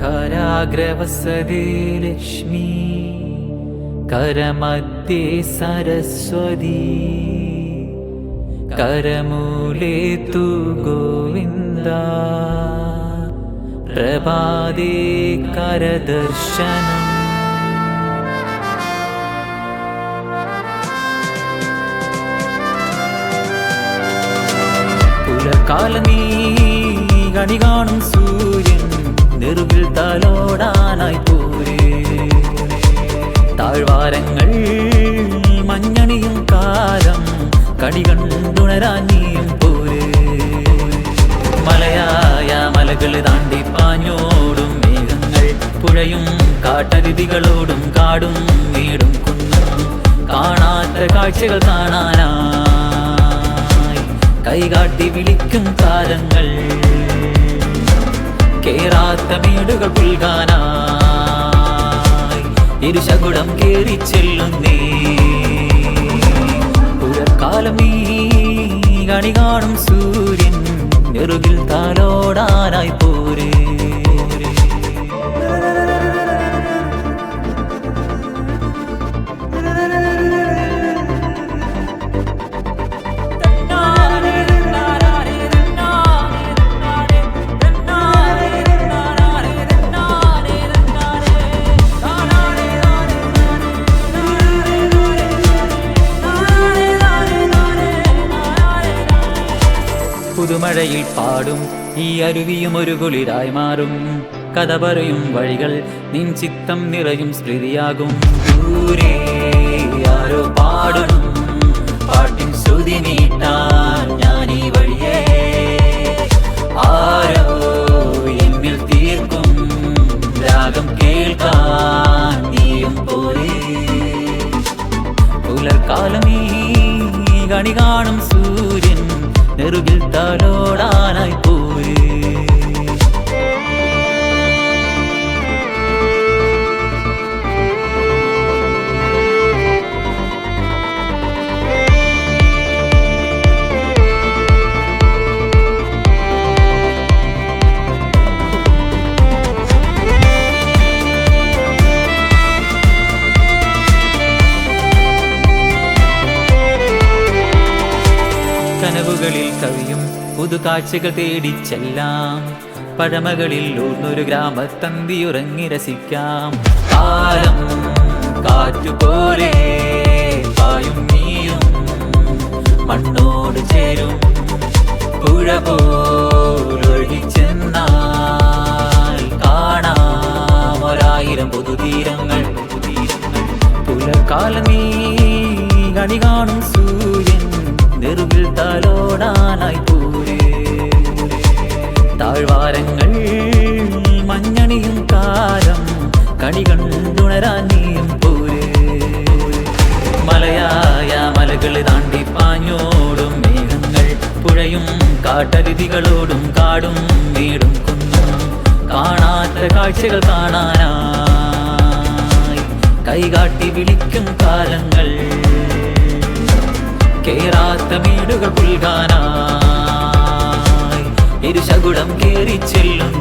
കാരാഗ്രവസതേ ലക്ഷ്മി കരമധ്യേ സരസ്വതി കരമൂലേ തു ഗോവിന്ദ പ്രഭാതേ കരദർശനം. പുലർക്കാലമീ കണി കാണും സൂര്യൻ നെറുകിൽ തലോടാനായി പോരേ. താഴ്വാരങ്ങൾ മഞ്ഞണിയും കാലം കണി കണ്ടുണരാൻ നീയും പോരേ. മലയായ മലകൾ താണ്ടി പാഞ്ഞോടും മേഘങ്ങൾ പുഴയും കാട്ടരുവികളോടും കാടും വീടും കുന്നും കാണാത്ത കാഴ്ചകൾ കാണാനായി കൈകാട്ടി വിളിക്കും കാലങ്ങൾ. കേറാത്ത വീടുകൾ പുൽകാനായി ഇരുശകുടം കേറി ചെല്ലുന്നേ. പുലർക്കാലം നീ കണി കാണും സൂര്യൻ നെറുകിൽ തലോടാനായി പോരേ. പുതുമഴയിൽ പാടും ഈ അരുവിയും ഒരു കുളിരായി മാറും. കഥ പറയും വഴികൾ നിൻ ചിത്തം നിറയും സ്മൃതിയാകും. ദൂരെ ആരോ പാടും പാട്ടിൻ ശ്രുതി നീട്ടാൻ ഞാൻ ഈ വഴിയേ. ആരോ എന്നിൽ തീർക്കും രാഗം കേൾക്കാൻ നീയും പോരേ. പുലർക്കാലമീ കണി കാണും സൂര്യൻ നെറുകിൽ തലോടാനായി പോരേ. കനവുകളിൽ കവിയും പുതുകാഴ്ചകൾ തേടിച്ചെല്ലാം. പഴമകളിൽ ഊർന്നൊരു ഗ്രാമത്തന്തി ഉറങ്ങി രസിക്കാം. കാലം കാറ്റുപോലെ പായും നീയും മണ്ണോട് ചേരും. പുഴ പോലൊഴുകിച്ചെന്നാൽ കാണാം ഒരായിരം പുതുതീരങ്ങൾ. പുലർക്കാലം നീ കണി കാണും സൂര്യൻ നെറുകിൽ തലോടാനായി പോരേ. താഴ്വാരങ്ങൾ മഞ്ഞണിയും കാലം കണി കണ്ടുണരാൻ നീയും പോരേ. മലയായ മലകൾ താണ്ടി പാഞ്ഞോടും മേഘങ്ങൾ പുഴയും കാട്ടരുവികളോടും കാടും വീടും കുന്നും കാണാത്ത കാഴ്ചകൾ കാണാനായി കൈകാട്ടി വിളിക്കും കാലങ്ങൾ. കേറാത്ത വീടുകൾ പുൽകാനായി ഇരുശകുടം കേറി ചെല്ലും.